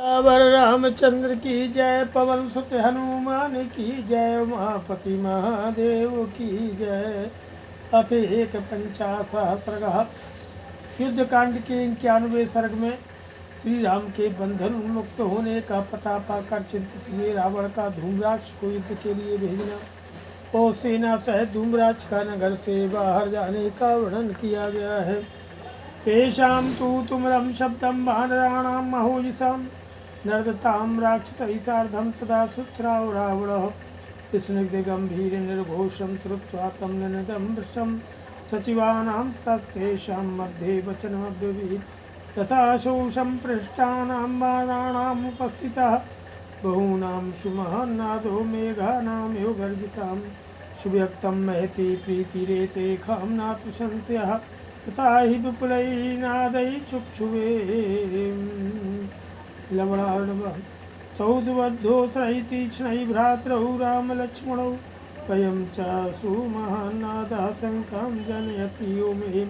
वर रामचंद्र की जय, पवन सुत हनुमान की जय, उमापति महादेव की जय। अथ एक 50 युद्ध कांड के 91 सर्ग में श्री राम के बंधन उन्मुक्त होने का पता पाकर चिंतित हुए रावण का धूम्राक्ष को युद्ध के लिए भेजना और सेना सहित धूम्राक्ष का नगर से बाहर जाने का वर्णन किया गया है। तेषां तु तुमरं शब्दं वानराणां महोजसां नर्दतां राक्षसैः सार्धं तदा सुत्राव रावणः कृष्णगम्भीरनिर्घोषं श्रुत्वा तं निनदं वृषं सचिवानां तस्तेषां मध्ये वचनमब्रवीत् तथा शोषं पृष्ठानां वाराणाम् उपस्थितः बहूनां सुमहान्नादो मेघानामिव गर्जितां सुव्यक्तं महति प्रीतिरेते खाम्नातु संशयः तथा हि विपुलैनादैः चुक्षुवे लवणार्णवः सौद्बद्धोऽत्रैः तीक्ष्णैः भ्रातरौ रामलक्ष्मणौ वयं च सुमहान्नादः शङ्कां जनयति यो मे।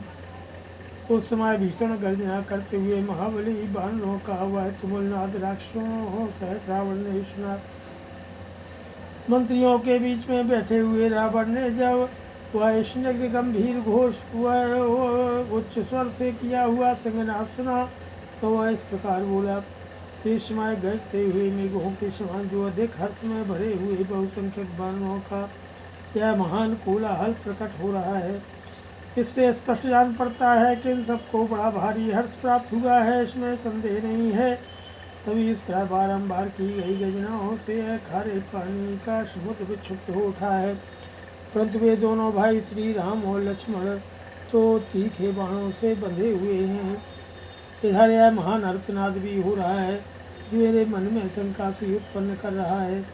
उस समय भीषण गर्जना करते हुए महाबली बानरों का वह तुमुलनाद राक्षसों सहित रावण ने सुना। मंत्रियों के बीच में बैठे हुए रावण ने जब वह स्निग्ध गंभीर घोष वह उच्च स्वर से किया हुआ सिंहनाद सुना तो वह इस प्रकार बोला। इस समय गरजते हुए मेघों के समान जो अधिक हर्ष में भरे हुए बहुसंख्यक बानरों का यह महान कोलाहल प्रकट हो रहा है। इससे स्पष्ट जान पड़ता है कि इन सबको बड़ा भारी हर्ष प्राप्त हुआ है, इसमें संदेह नहीं है। तभी इस तरह बारंबार की गई गर्जनाओं से खारे पानी का समुद्र विक्षुब्ध हो उठा है, परंतु वे दोनों भाई श्री राम और लक्ष्मण तो तीखे बाणों से बंधे हुए हैं। इधर यह महान हर्षनाद भी हो रहा है जो मेरे मन में शंका से उत्पन्न कर रहा है।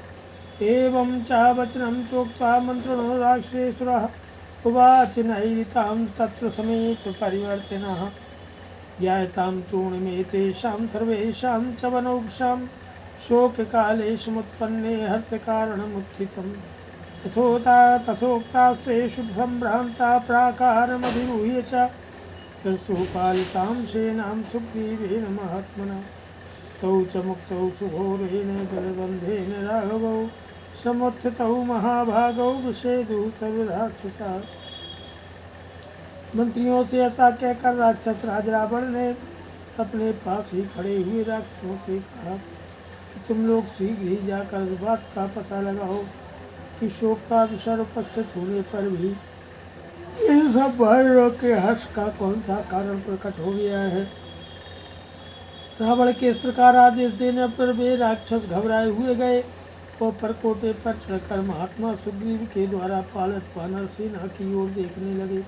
एवं चा वचनम चोक्त्वा मंत्रणो राक्षसेश्वरः उवाच नैरितां तत्र समेत परिवर्तिनः ज्ञायतां तूर्णमेतेषां सर्वेषां च वनौक्षां शोककाले समुत्पन्ने हर्षकारणमुत्थितम् तथोक्तास्ते शुभसम्भ्रान्ता प्राकारमभिरूह्य च सुपालितां सेनां सुग्रीवेण महात्मना तौ च मुक्तौ सुघोरेण बलबन्धेन राघवौ समुत्थितौ महाभागौ विषेदुः सर्वराक्षसा। मंत्रियों से ऐसा कहकर राक्षस राज रावण ने अपने पास ही खड़े हुए राक्षसों से कहा कि तुम लोग शीघ्र ही जाकर इस बात का पता लगाओ कि शोक का विषय उपस्थित होने पर भी इन सब भाइयों के हर्ष का कौन सा कारण प्रकट हो गया है। रावण के इस प्रकार आदेश देने पर वे राक्षस घबराए हुए गए और परकोटे पर चढ़कर महात्मा सुग्रीव के द्वारा पालित वानर सेना की ओर देखने लगे।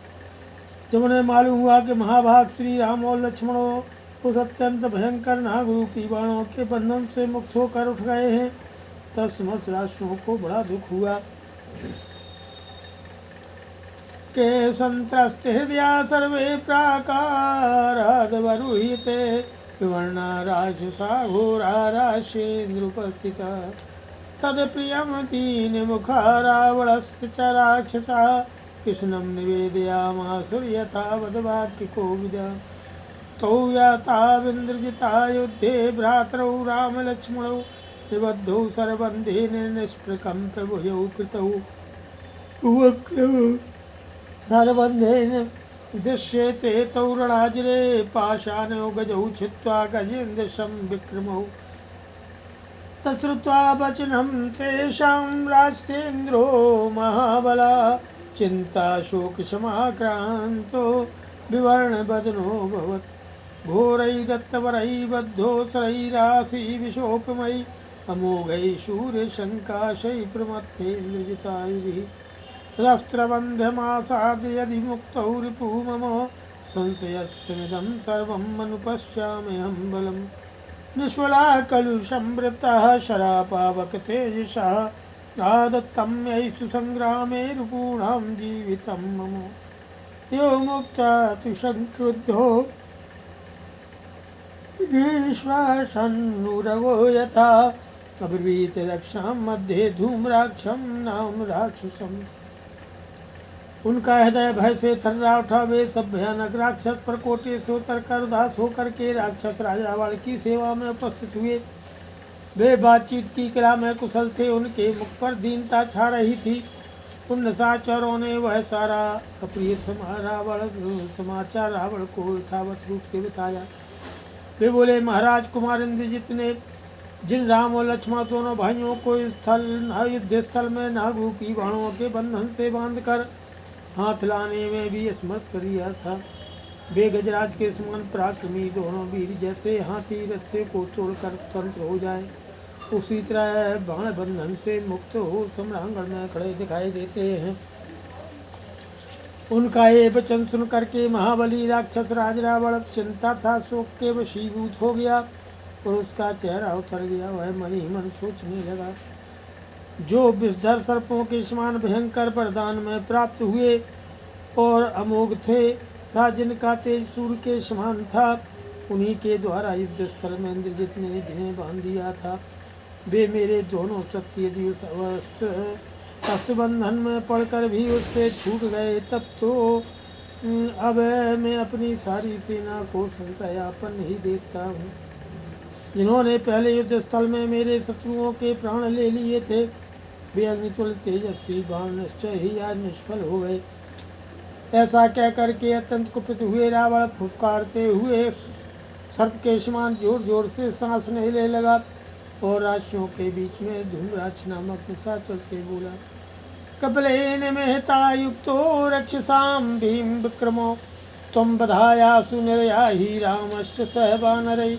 जब उन्हें मालूम हुआ कि महाभाग श्री राम और लक्ष्मणों उस अत्यंत भयंकर नागरूपी बाणों के बंधन से मुक्त होकर उठ गए हैं तब समस्त राष्ट्रों को बड़ा दुख हुआ। के संत्रस्ते हृदया सर्वे प्राकारादवरुहिते विवर्णा राक्षसा घोरा राशेन्द्रुपस्थिता तत्प्रियं दीनमुखा रावणस्य च राक्षसा कृष्णं निवेदयामासुर्यथावद्वाक्यकोविदा तौ याताविन्द्रजिता युद्धे भ्रातरौ रामलक्ष्मणौ निबद्धौ सर्वबन्धेन निष्प्रकम्प्य भुजौ कृतौ सर्वबन्धेन दृश्येते तौ रणाजिरे पाषाणौ गजौ छित्त्वा गजेन्द्रशं विक्रमौ तश्रुत्वा वचनं तेषां राजसेन्द्रो महाबला चिन्ता शोकसमाक्रान्तो विवर्णवदनोऽभवत् घोरैः दत्तवरैः बद्धो शरैरासीः विशोपमयि अमोघैः शूरशङ्काशैः प्रमथेन्द्रजितायुभिः तदस्त्रबन्धमासाद्य यदि मुक्तौ रिपुः मम संशयस्तमिदं सर्वम् अनुपश्याम्यहं बलम् निष्फला कलुषंवृतः शरापावक तेजसः आदत्तं यैषु संग्रामे रिपूणां जीवितं मम यो मुक्ता तु संक्रुद्धो विश्वासन्नुरवो यथा अब्रवीत रक्षां मध्ये धूम्राक्षं नाम राक्षसम्। उनका हृदय भय से थर्रा उठा। वे सब भयानक राक्षस परकोटे से उतर कर उदास होकर के राक्षस राजा रावण की सेवा में उपस्थित हुए। वे बातचीत की कला में कुशल थे, उनके मुख पर दीनता छा रही थी। उन निशाचरों ने वह सारा अप्रिय समाचार रावण को यथावत रूप से बताया। वे बोले, महाराज, कुमार इंद्रजित ने जिन राम और लक्ष्मण दोनों भाइयों को युद्ध स्थल में नागरूपी बाणों के बंधन से बांधकर हाथ लाने में भी असमर्थ कर दिया था, वे गजराज के समान पराक्रमी दोनों वीर जैसे हाथी रस्से को तोड़कर स्वतंत्र हो जाए, उसी तरह बाण बंधन से मुक्त हो सम्रांगण में खड़े दिखाई देते हैं। उनका ये वचन सुन करके महाबली राक्षस राज रावण चिंता था शोक के वशीभूत हो गया और उसका चेहरा उतर गया। वह मन ही मन सोचने लगा, जो विषधर सर्पों के समान भयंकर वरदान में प्राप्त हुए और अमोघ थे था, जिनका तेज सूर्य के समान था, उन्हीं के द्वारा युद्ध स्थल में इंद्रजित ने जिन्हें बांध दिया था, वे मेरे दोनों सत्य यदि बंधन में पड़कर भी उससे छूट गए, तब तो अब मैं अपनी सारी सेना को संशयापन ही देखता हूँ। जिन्होंने पहले युद्ध स्थल में मेरे शत्रुओं के प्राण ले लिए थे, वे अग्नितुल्य तेजस्वी बाण निश्चय ही आज निष्फल हो गए। ऐसा कहकर के अत्यंत कुपित हुए रावण फुफकारते हुए सर्प के समान जोर जोर से सांस लेने लगा और राशियों के बीच में धूम्राक्ष नामक निशाचर से बोला, कपलेन मेहता युक्तो रक्षसाम भीम विक्रमो त्वं बधायासु निर्याहि रामस्य सह वानरै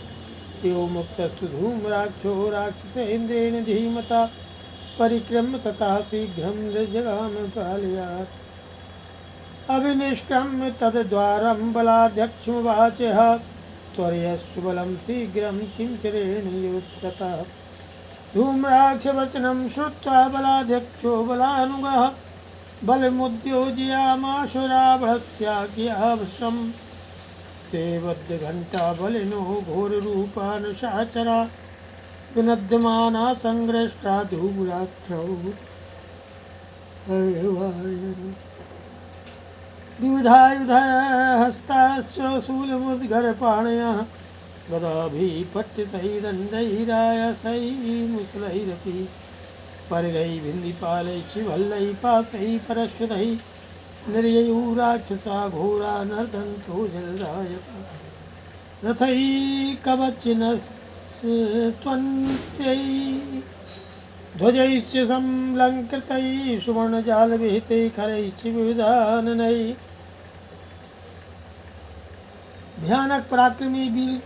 यो मुक्तस्तु धूम्राक्षो राक्षसेन्द्रेण धीमता परिक्रम्य तथा शीघ्रं जगाम पालयात्। अभिनिष्क्रम्य तद्द्वारं बलाध्यक्षमुवाचः त्वरयस्व बलं शीघ्रं किंचरेण योत्सतः। धूम्राक्षवचनं श्रुत्वा बलाध्यक्षो बलानुगः बलमुद्योजयामाश रावणस्याज्ञावशं सेवद्घण्टा बलिनो घोररूपानुशाचरा विनद्यमाना संग्रष्टा धूम्राक्षौ द्विधायुधहस्ताश्च शूलमुद्गरपाणयः गदाभिः पट्टसैर्दण्डैरायसैः मुसलैरपि परिगैः भिन्दिपालैः चिवल्लैः पाशैः परश्वतैः निर्ययुः राक्षसा घोरा नर्दन्तो जलदायका रथैः कवचिनस्त्वन्त्यैः ध्वजैश्च संलङ्कृतैः सुवर्णजालविहितैः खरैश्च विविधाननैः। भयानक पराक्रमी वीर,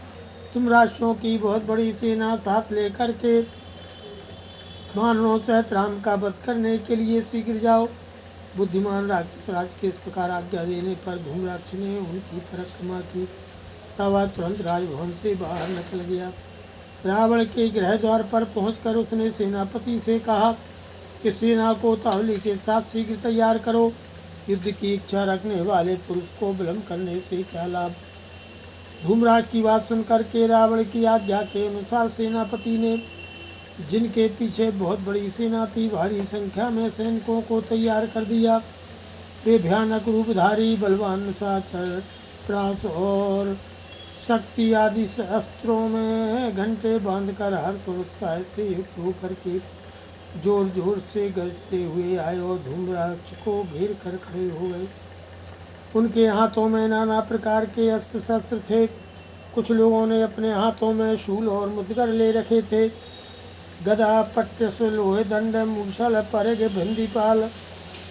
तुम राष्ट्रों की बहुत बड़ी सेना साथ लेकर के वानरों सहित राम का वध करने के लिए शीघ्र जाओ। बुद्धिमान राक्षस राज के इस प्रकार आज्ञा देने पर धूम्राक्ष ने उनकी परिक्रमा की, तब वह तुरंत राजभवन से बाहर निकल गया। रावण के गृह द्वार पर पहुंचकर उसने सेनापति से कहा कि सेना को तावली के साथ शीघ्र तैयार करो। युद्ध की इच्छा रखने वाले पुरुष को विलम्ब करने से क्या लाभ। धूम्राक्ष की बात सुनकर के रावण की आज्ञा के अनुसार सेनापति ने, जिनके पीछे बहुत बड़ी सेना थी, भारी संख्या में सैनिकों को तैयार कर दिया। वे भयानक रूपधारी बलवान निशाचर प्रास और शक्ति आदि अस्त्रों में घंटे बांधकर हर्ष और उत्साह से युक्त होकर के जोर जोर से गरजते हुए आए और धूम्राक्ष को घेर कर खड़े हो गए। उनके हाथों में नाना प्रकार के अस्त्र शस्त्र थे। कुछ लोगों ने अपने हाथों में शूल और मुद्गर ले रखे थे। गदा, पट्टस, लोहे दंड, मूसल, परिग, भिंदीपाल,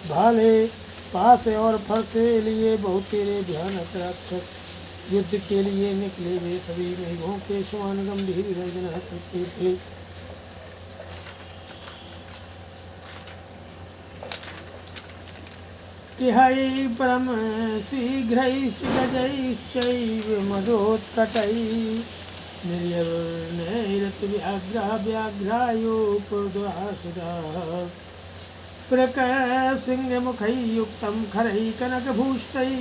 भाले, पासे और फरसे लिए बहुतेरे भयानक राक्षस युद्ध के लिए निकले। वे सभी मेघों के समान गंभीर गर्जना करते थे। तिहै परम शीघ्रैश्च गजैश्चैव मदोत्कटैः निर्यवनैरतिव्याघ्रायोपद्वासिताः प्रकसिंहमुखैः युक्तं खरैः कनकभूषितैः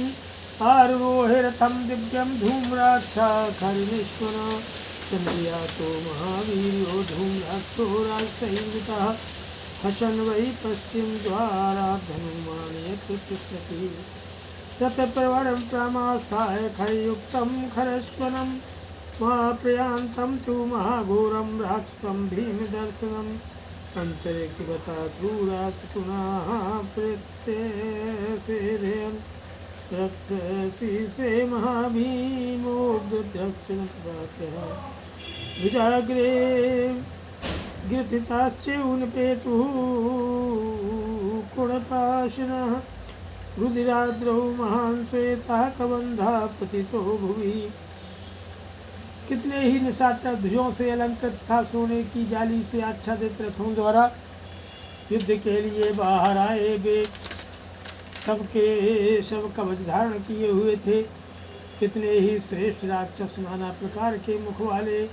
आरुरोहिरथं दिव्यं धूम्राक्षा खरिनिष्वना चन्द्रयातो महावीर्यो धूम्राक्षो राजसैनिकः हसन वै पश्चिम द्वारा धनुमानयत् रथप्रवरं प्रमास्थाय खरयुक्तं खरस्वनं महाप्रयान्तं तु महाघोरं राक्षसं भीमदर्शनम् अन्तरिक्षगता क्रूरात् पुनः प्रत्यसेदयन् रक्षसि से महाभीमोग्रदक्षिणप्रदातः विजाग्रे ग्रथिताश्चैवनपेतुः कुणपाशिनः रुधिराद्रौ महान् श्वेतः कबन्धः पतितो भुवि। कितने ही निशाचर ध्वजों से अलंकृत था सोने की जाली से आच्छादित रथों द्वारा युद्ध के लिए बाहर आए वे सबके सब कवच धारण किए हुए थे। कितने ही श्रेष्ठ राक्षस नाना प्रकार के मुख वाले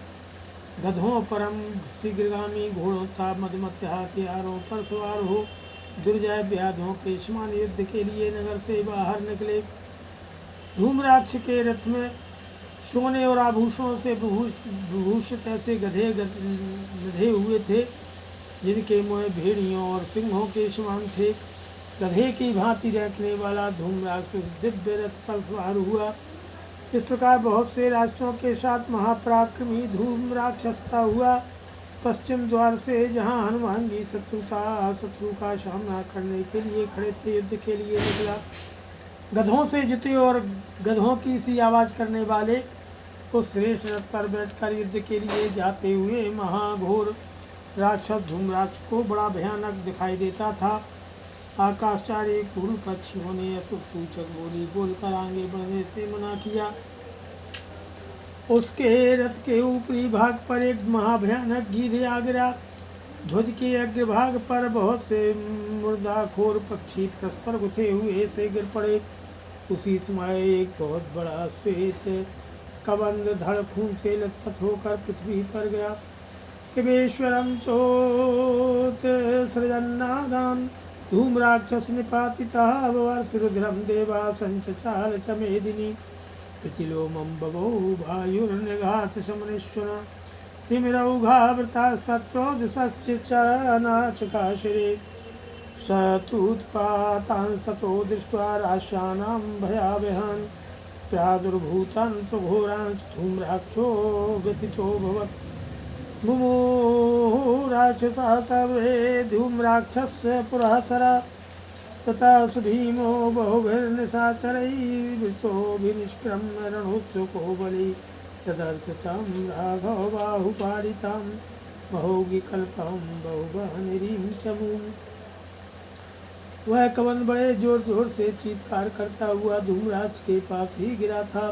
गधों परम शीघ्रगामी घोड़ों था मदमत्य हथियारों पर सवार हो दुर्जय व्याधों के समान युद्ध के लिए नगर से बाहर निकले। धूम्राक्ष के रथ में सोने और आभूषणों से विभूषित ऐसे गधे गधे हुए थे जिनके मुँह भेड़ियों और सिंहों के समान थे। गधे की भांति रहने वाला धूम्राक्ष दिव्य रथ पर सवार हुआ। इस प्रकार बहुत से राष्ट्रों के साथ महापराक्रमी धूम्राक्षसता हुआ पश्चिम द्वार से, जहाँ हनुमान जी शत्रु का सामना करने के लिए खड़े थे, युद्ध के लिए निकला। गधों से जुते और गधों की सी आवाज़ करने वाले उस श्रेष्ठ रथ पर बैठकर युद्ध के लिए जाते हुए महाघोर राक्षस धूम्राक्ष को बड़ा भयानक दिखाई देता था। आकाशचारी कुल पक्षियों ने असूचक बोली बोलकर आगे बढ़ने से मना किया। उसके रथ के ऊपरी भाग पर एक महाभयानक गीध आ गिरा। ध्वज के अग्रभाग पर बहुत से मुर्दाखोर पक्षी परस्पर गुथे हुए से गिर पड़े। उसी समय एक बहुत बड़ा श्वेत कबंध धड़ खून से लथपथ होकर पृथ्वी पर गया। शिवेश्वरम चोत सृजन्नादान धूम्राक्षस निपातितः वर्षरुद्रम देवा संचचाल चमेदिनी प्रतिलोमं बभौ वायुर्निघात शमनेश्वर तिमिरौघावृतास्तत्रोदिशश्चिच्चनाचकाशिरे सतुत्पातांस्ततो दृष्ट्वा राशानां भयावहान् प्रादुर्भूतान् सुघोरान् धूम्राक्षो व्यथितोऽभवत्। मुमुराक्षसः सर्वे धूम्राक्षस्य पुरःसरा तथा सुभीमो बहुभिर्निशाचरैर्वृतोऽभिनिष्क्रम्य रणोत्सुको बली तदर्श तं राघव बाहुपाडितां महोगिकल्पं बहुवहनिरीं चमूं। वह कवन बड़े जोर जोर से चीत्कार करता हुआ धूम्राक्ष के पास ही गिरा था।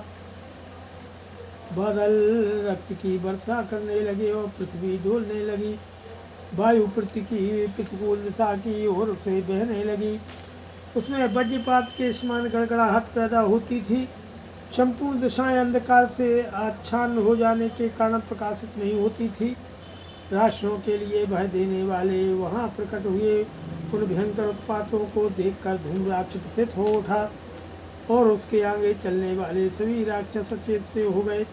बादल रक्त की वर्षा करने लगे और पृथ्वी डोलने लगी। वायु प्रतिकूल दिशा की ओर से बहने लगी। उसमें वज्रपात के समान गड़गड़ाहट पैदा होती थी। संपूर्ण दिशाएं अंधकार से आच्छादन हो जाने के कारण प्रकाशित नहीं होती थी। राष्ट्रों के लिए भय देने वाले वहां प्रकट हुए उन भयंकर उत्पातों को देखकर धूम्राक्ष प्रथित हो उठा और उसके आगे चलने वाले सभी राक्षस सचेत से हो गए।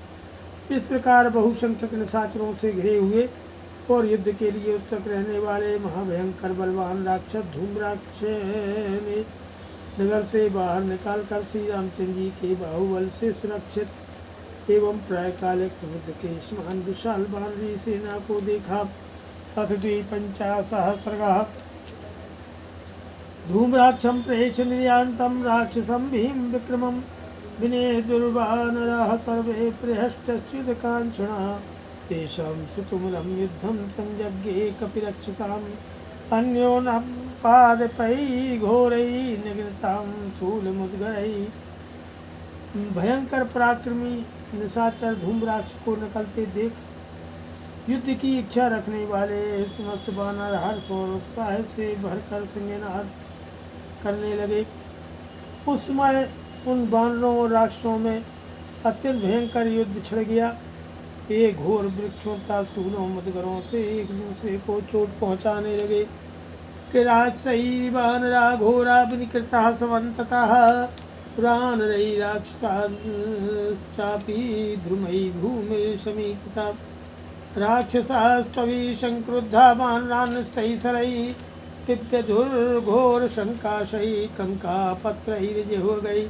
इस प्रकार बहुसंख्यक निशाचरों से घिरे हुए और युद्ध के लिए उत्सुक रहने वाले महाभयंकर बलवान राक्षस धूम्राक्ष ने नगर से बाहर निकालकर श्री रामचंद्र जी के बाहुबल से सुरक्षित एवं प्रायकालिक समुद्र के समान विशाल बानरी सेना को देखा। अथ द्विपञ्चाशत्सर्गः। धूम्राक्षं प्रेक्ष निर्यान्तं राक्षसं भीम विक्रमं विनेदुर्वानराः सर्वे प्रहष्टच्युतकाञ्चनाः तेषां सुतुमुलं युद्धं संजज्ञे कपिरक्षसाम् अन्योन्यं पादपैः घोरैः निगृतां शूलमुद्गरैः। भयंकर पराक्रमी निशाचर धूम्राक्ष को निकलते देख युद्ध की इच्छा रखने वाले समस्त वानर हर्ष और उत्साह से भरकर सिंहनाद करने लगे। उस समय उन वानरों और राक्षसों में अत्यंत भयंकर युद्ध छिड़ गया। ये घोर वृक्षों तथा सूलों मुदगरों से एक दूसरे को चोट पहुँचाने लगे कि राक्षसी वानरा घोरा विनिकृता समन्ततः पुराणरयी राक्षसापि ध्रुमयी भूमि समीकृता राक्षसास्त्वभि संक्रुद्धा वानरान्स्तैः तिप्यधुर्घोर शंकाशयी कंकापत्रैर्जहुर्गै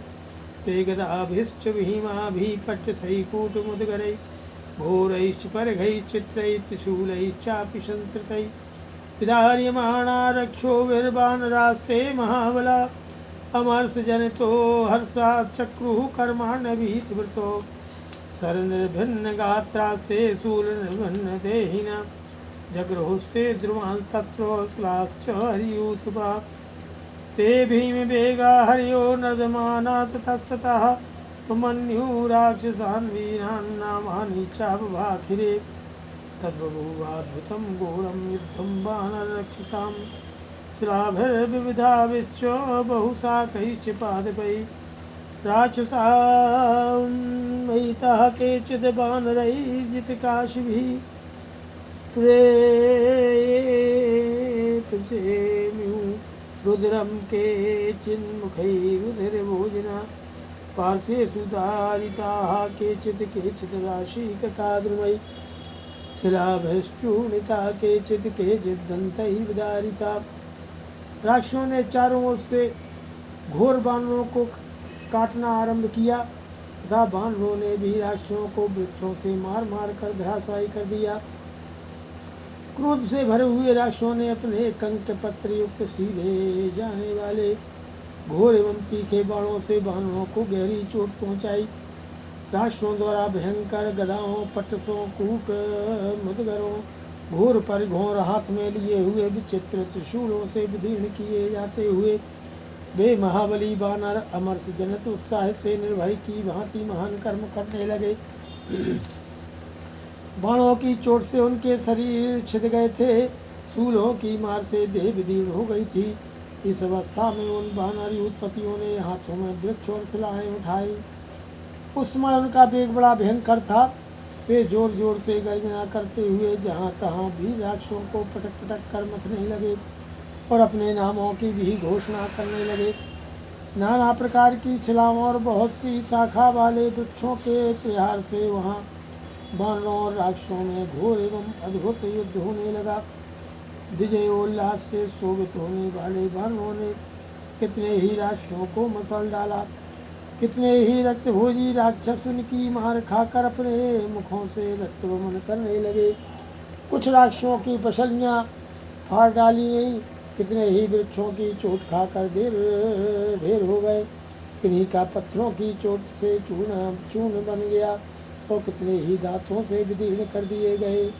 ते गदाभिश्च भीमाभिः पट्टसैः कूटमुद्गरैः घोरैश्च परघैश्च चित्रैः त्रिशूलैश्चापि संसृतैः विधार्यमाणा रक्षोभिर्वानरास्ते महाबला अमर्षजनितो हर्षात् चक्रुः कर्माण्यभिवृतो सरनिर्भिन्नगात्रास्ते शूलनिर्भिन्नदेहिना जगृहुस्ते ध्रुवांस्तत्रोऽश्लाश्च हरियूथुपा ते भीमवेगा हरियो नर्दमाना ततस्ततः मन्युः राक्षसान् वीरान् नामानि चाबभाखिरे तद्बभूवाद्भुतं घोरं युद्धं वानररक्षसां शिलाभिर्विविधाभिश्च बहुशाकैश्च पादपैः राक्षसान्विताः केचिद् वानरैः जितकाशिभिः प्रेप्सेम्युः रुद्रं केचिन्मुखैरुधिरभोजना पार्श्वेषु दारिताः केचित् केचित् राशीकथाद्रुमैः शिलाभिश्चूर्णिता केचित् केचित् दन्तैः विदारिता। राक्षसों ने चारों ओर से घोर बानरों को काटना आरंभ किया तथा बानरों ने भी राक्षसों को वृक्षों से मार मार कर धराशायी कर दिया। क्रोध से भरे हुए राक्षसों ने अपने कंक पत्र युक्त सीधे जाने वाले घोर एवं तीखे बाणों से बानरों को गहरी चोट पहुंचाई। राक्षसों द्वारा भयंकर गदाओं पटसों कूक मुदगरों घोर परिघोर हाथ में लिए हुए विचित्र त्रिशूलों से विदीर्ण किए जाते हुए वे महाबली बानर अमरस जनित उत्साह से निर्भय की भांति महान कर्म करने लगे। बाणों की चोट से उनके शरीर छिद गए थे, शूलों की मार से देह विदीर्ण हो गई थी। इस अवस्था में उन बानर उत्पत्तियों ने हाथों में वृक्ष और शिलाएं उठाई। उस समय उनका वेग बड़ा भयंकर था। वे जोर जोर से गर्जना करते हुए जहाँ तहाँ भी राक्षसों को पटक पटक कर मथने लगे और अपने नामों की भी घोषणा करने लगे। नाना प्रकार की शिलाओं और बहुत सी शाखा वाले वृक्षों के प्रहार से वहाँ बानरों और राक्षसों में घोर एवं अद्भुत युद्ध होने लगा। विजयोल्लास से शोभित होने वाले बानरों ने कितने ही राक्षसों को मसल डाला। कितने ही रक्तभोजी राक्षस उनकी मार खाकर अपने मुखों से रक्तवमन करने लगे। कुछ राक्षसों की पसलियाँ फाड़ डाली गईं, कितने ही वृक्षों की चोट खाकर ढेर हो गए। किन्हीं का पत्थरों की चोट से चूर्ण बन गया और कितने ही दांतों से विदीर्ण कर दिए गए।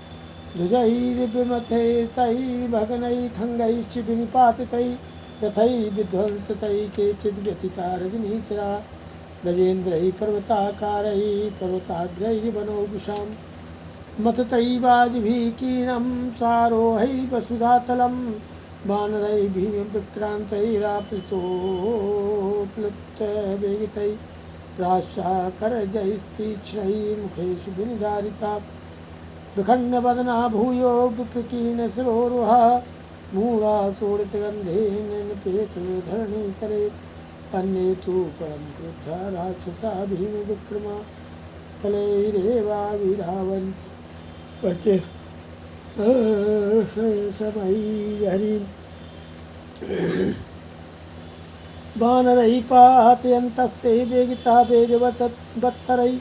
ध्वजैर्विमथै तै भगनै खङ्गैश्च विनिपातितै यथै विध्वंसितै केचिद् व्यथिता रजनीचरा गजेन्द्रैः पर्वताकारैः पर्वताग्रैः वनौषां मततैवाजिभिः कीर्णं सारोहैः वसुधातलं वानरैः भीम्यविक्रान्तैराप्लुतोप्लुतवेगितैः राशाकरजैस्तीक्ष्णैः मुखेषु विनिधारिता विखण्डवदना भूयो विप्रकीर्णशिरोरुहा मूढा शोणितगन्धेन निपेतुर्धरणीतले अन्ये तु परं क्रुद्धा राक्षसा भीमविक्रमा तलैरेवाविधावन्ति वचःसमयी वानरैः पातयन्तस्ते वेगिता वेगवत्तरैः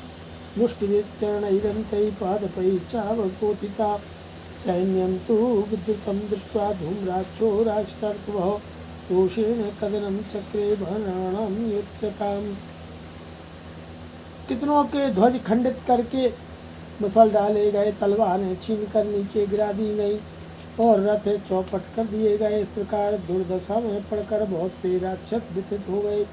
मुष्टिभिश्चरणैरन्तैः पादपैः चावकोथिता सैन्यं तु विद्युतं दृष्ट्वा धूम्राक्षो राक्षसर्षभः रोषेण कदनं चक्रे बाणानां युत्स्यताम्। कितनों के ध्वज खंडित करके मसल डाले गए, तलवारें छीन कर नीचे गिरा दी गई और रथ चौपट कर दिए गए। इस प्रकार दुर्दशा में पड़कर बहुत से राक्षस विचलित हो गए।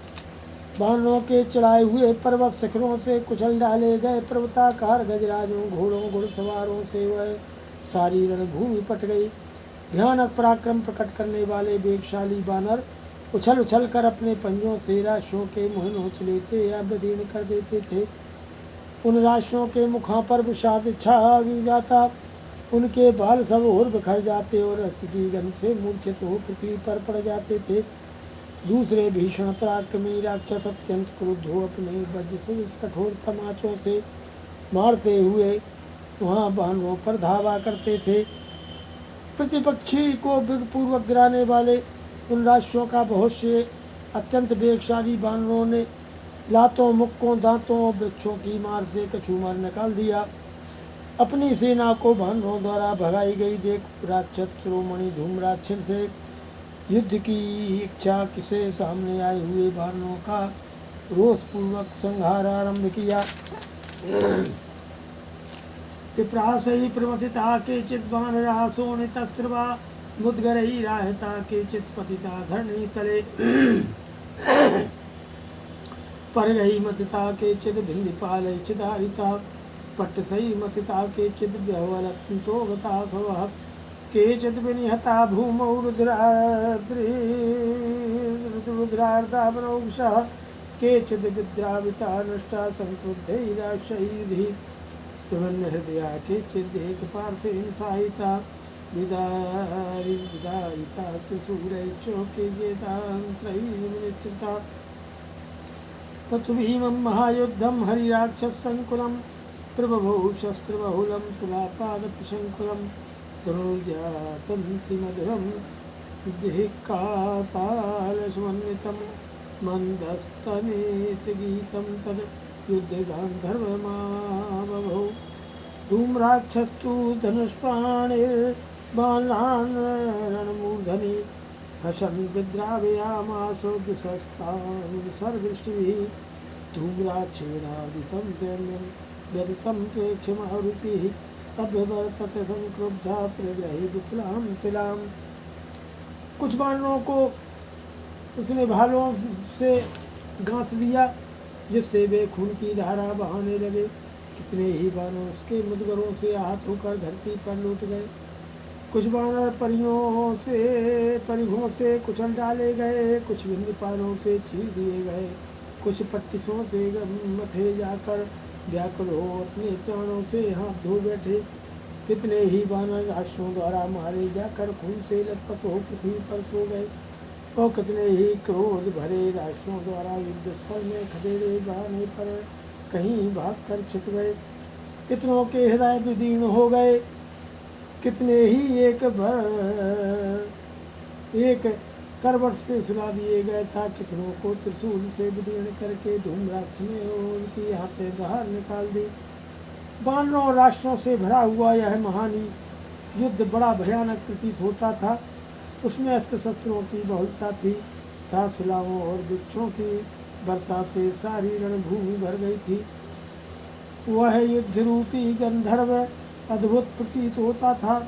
बानरों के चढ़ाए हुए पर्वत शिखरों से कुचल डाले गए। पर्वताकार गजराजों घोड़ों घुड़सवारों से वह सारी रणभूमि पट गई। भयानक पराक्रम प्रकट करने वाले वेगशाली बानर उछल उछल कर अपने पंजों से राक्षसों के मुँह नोच लेते या विदीर्ण कर देते थे। उन राक्षसों के मुखों पर विषाद छा जाता, उनके बाल सब और बिखर जाते और रक्त की गंध से मूर्छित हो पृथ्वी पर पड़ जाते थे। दूसरे भीषण पराक्रमी राक्षस अत्यंत क्रुद्ध हो अपने वज्र से कठोर तमाचों से मारते हुए वहाँ बानरों पर धावा करते थे। प्रतिपक्षी को वेगपूर्वक गिराने वाले उन राक्षसों का बहुत से अत्यंत वेगशाली बानरों ने लातों मुक्कों दांतों वृक्षों की मार से कछुमार निकाल दिया। अपनी सेना को वानरों द्वारा भगाई गई देख राक्षस शिरोमणि धूम्राक्ष से युद्ध की इच्छा से सामने आए हुए वानरों का रोषपूर्वक संहार आरंभ किया। पिप्रासई प्रमथिता केचित् वानराः शोणितस्त्रवा मुद्गरैः राहता केचित् पतिता धरणी तले परगैः मथिता केचित् भिन्दिपालैः चिदारिता पट्टसैः मथिता केचित् व्यवलत्तो गता स्वः केचित् विनिहता भूमौ रुद्रार्धावनौषः केचित् विद्राविता नष्टा संक्रुद्धैः राक्षसैः विभिन्न हृदया केचित् एकपार्श्वे हिंसायिता विदारिता त्रिशूलैः चोखिजेतान्त्रैर्निश्चिता तत्तु भीमं महायुद्धं हरिराक्षससङ्कुलं प्रबभौ शस्त्रबहुलं शिलापादपिशङ्कुलं धनुर्जातं त्रिमधुरं दिक्कातालसमन्वितं मन्दस्तमेतगीतं तद् युद्धगान्धर्वमाबभौ धूम्राक्षस्तु धनुष्पाणिर्बाणान् रणमूर्धनि हसन् विद्रावयामाशो द्विशस्तान् सर्वदृष्टिभिः धूम्राक्षेणादितं सैन्यं व्यथितं प्रेक्ष्य मारुतिः अभ्यवर्तत संक्रुद्धा प्रग्रही विपुलां शिलां। कुछ वानरों को उसने भालों से गांथ दिया जिससे वे खून की धारा बहाने लगे। कितने ही वानर उसके मुद्गरों से आहत होकर धरती पर लौट गए। कुछ वानर परिघों से कुचल डाले गए, कुछ विंध्यपालों से चीर दिए गए, कुछ पट्टिसों से मथे जाकर व्याकुल हो अपने प्राणों से हाथ धो बैठे। कितने ही वानर राक्षसों द्वारा मारे जाकर खून से लथपथ हो पृथ्वी पर सो गए और कितने ही क्रोध भरे राक्षसों द्वारा युद्धस्थल में खदेड़े जाने पर कहीं भागकर छिप गए। कितनों के हृदय विदीर्ण हो गए, कितने ही एक करवट से सुला दिए गए था। कितनों को त्रिशूल से विदीर्ण करके धूम्राक्ष ने उनकी हाथें बाहर निकाल दी। वानरों और राक्षसों से भरा हुआ यह महान युद्ध बड़ा भयानक प्रतीत होता था। उसमें अस्त्र शस्त्रों की बहुलता थी तथा शिलाओं और वृक्षों की वर्षा से सारी रणभूमि भर गई थी। वह युद्ध रूपी गंधर्व अद्भुत प्रतीत होता था।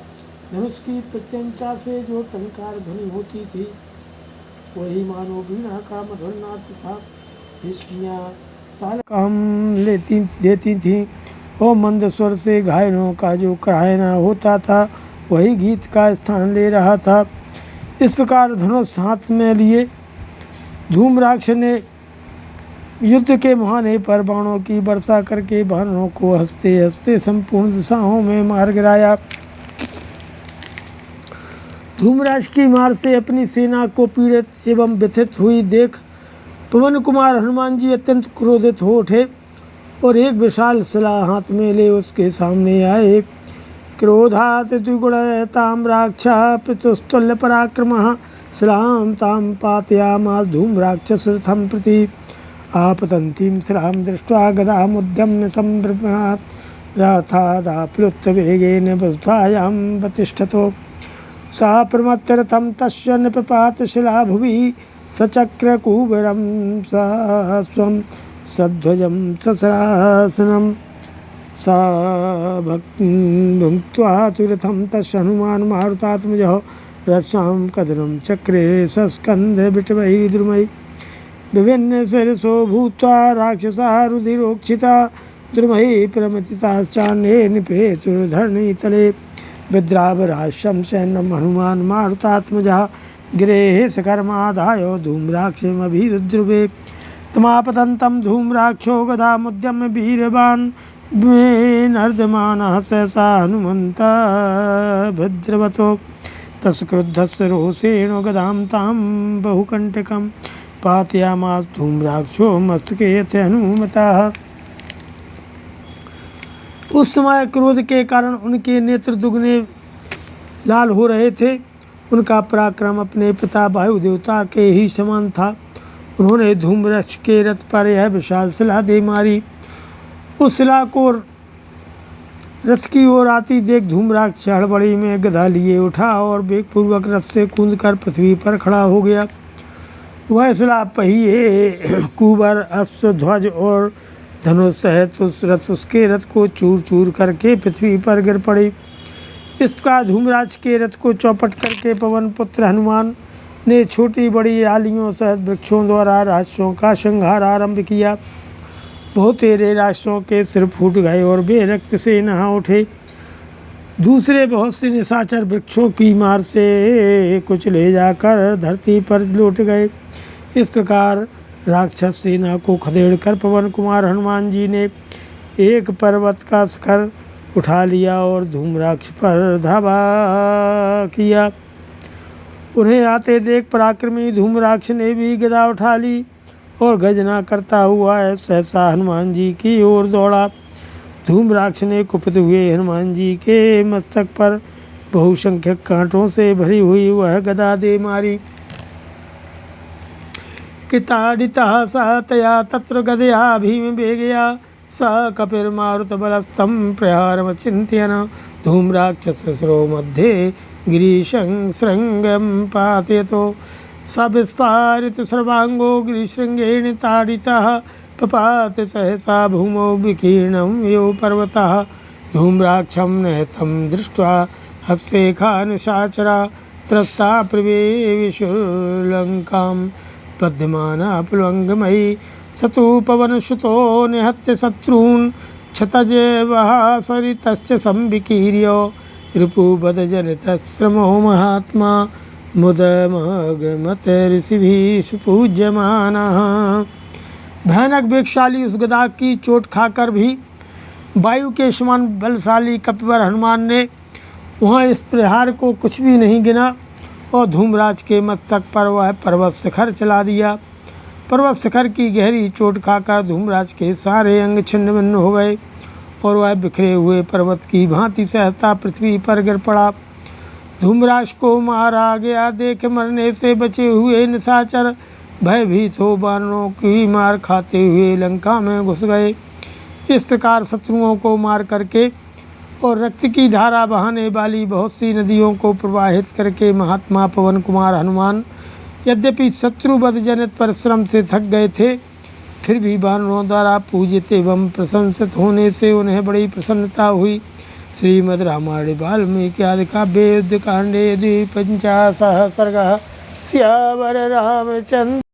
धनुष की प्रत्यंचा से जो टंकार ध्वनि होती थी वही मानो वीणा का मधुर नाद था। हिचकियाँ ताल काम देती थीं और मंद स्वर से घायलों का जो कराहना होता था वही गीत का स्थान ले रहा था। इस प्रकार धनुष हाथ में लिए धूम्राक्ष ने युद्ध के मुहाने पर बाणों की वर्षा करके वानरों को हंसते हंसते संपूर्ण दिशाओं में मार गिराया। धूम्राक्ष की मार से अपनी सेना को पीड़ित एवं व्यथित हुई देख पवन कुमार हनुमान जी अत्यंत क्रोधित हो उठे और एक विशाल शिला हाथ में ले उसके सामने आए। क्रोधात् द्विगुणतां राक्षा पितुस्तुल्य पराक्रमः शिलां तां पातयामास धूम्राक्षसरथं प्रति आपतन्तीं शिलां दृष्ट्वा गदामुद्यम्य सम्भ्रमात् रथादाप्लुत्य वेगेन वसुधायां प्रतिष्ठतो सा प्रमत्तरथं तस्य निपपात शिला भुवि सचक्रकुबरं स्वं सध्वजं ससरासनं सा भुक्त्वा तुरथं तस्य हनुमान् मारुतात्मजः रसां कदनं चक्रे सस्कन्धविटवैर्द्रुमैः विभिन्न शिरसो भूत्वा राक्षसा रुधिरोक्षिता द्रुमैः प्रमथिताश्चान्ये निपेतुर्धरणीतले विद्रावराशं सैन्यं हनुमान् मारुतात्मजः गिरेः सकर्मादाय धूम्राक्षमभिरुद्रुवे तमापतन्तं धूम्राक्षो गदामुद्यम्य वीर्यवान् नर्दमानः सहसा हनुमन्ता भद्रवतो तस्य क्रुद्धस्य रोषेण गदां तां बहुकण्टकं पातयामास धूम्राक्षो मस्तके यथ हनुमतः। उस समय क्रोध के कारण उनके नेत्र दुगने लाल हो रहे थे। उनका पराक्रम अपने पिता वायु देवता के ही समान था। उन्होंने धूम्राक्ष के रथ पर यह विशाल शिला दे मारी। उस शिला को रथ की ओर आती देख धूम्राक्ष हड़बड़ी में गदा लिए उठा और वेगपूर्वक रथ से कूदकर पृथ्वी पर खड़ा हो गया। वह सुलभ पहिए, कुबर, अश्व, ध्वज और धनुष सहित उसके रथ को चूर चूर करके पृथ्वी पर गिर पड़े। इस प्रकार धूम्राक्ष के रथ को चौपट करके पवन पुत्र हनुमान ने छोटी बड़ी डालियों सहित वृक्षों द्वारा राक्षसों का संहार आरंभ किया। बहुतेरे राक्षसों के सिर फूट गए और वे रक्त से नहा उठे। दूसरे बहुत से निशाचर वृक्षों की मार से कुछ ले जाकर धरती पर लौट गए। इस प्रकार राक्षस सेना को खदेड़कर पवन कुमार हनुमान जी ने एक पर्वत का शिखर उठा लिया और धूम्राक्ष पर धावा किया। उन्हें आते देख पराक्रमी धूम्राक्ष ने भी गदा उठा ली और गर्जना करता हुआ सहसा हनुमान जी की ओर दौड़ा। धूम्राक्ष ने कुपित हुए हनुमान जी के मस्तक पर बहुसंख्यक कांटों से भरी हुई वह गदा दे मारी। किताडितः स तया तत्र गदया भीम वेगया स कपिर्मारुत बलस्थं प्रहारमचिन्तयन् धूम्राक्षसशिरो मध्ये गिरीशं शृंगं पातयतो स विस्फारित सर्वांगो गिरिशृंगेण ताडितः पपात सहसा भूमौ विकीर्णं यो पर्वतः धूम्राक्षं नयतं दृष्ट्वा हस्तेखा निशाचरा त्रस्ता प्रवेशुलङ्कां पद्यमाना प्लवंगमयी सतु पवनसुतो निहत्य शत्रून् क्षतजेवः सरितश्च संविकीर्य रिपुवदजनितश्रमो महात्मा मुदमगमत ऋषिभिः सुपूज्यमानः। भयानक वेगशाली उस गदा की चोट खाकर भी वायु के समान बलशाली कपिवर हनुमान ने वहाँ इस प्रहार को कुछ भी नहीं गिना और धूम्राक्ष के मस्तक पर वह पर्वत शिखर चला दिया। पर्वत शिखर की गहरी चोट खाकर धूम्राक्ष के सारे अंग छिन्न भिन्न हो गए और वह बिखरे हुए पर्वत की भांति सहसा पृथ्वी पर गिर पड़ा। धूम्राक्ष को मारा गया देख मरने से बचे हुए निशाचर भयभीत हो बानरों की मार खाते हुए लंका में घुस गए। इस प्रकार शत्रुओं को मार करके और रक्त की धारा बहाने वाली बहुत सी नदियों को प्रवाहित करके महात्मा पवन कुमार हनुमान यद्यपि शत्रुवध जनित परिश्रम से थक गए थे, फिर भी वानरों द्वारा पूजित एवं प्रशंसित होने से उन्हें बड़ी प्रसन्नता हुई। श्रीमद् रामायण वाल्मीकि आदि काव्ये युद्धकांडे 250 सर्गः। सियावर रामचंद्र।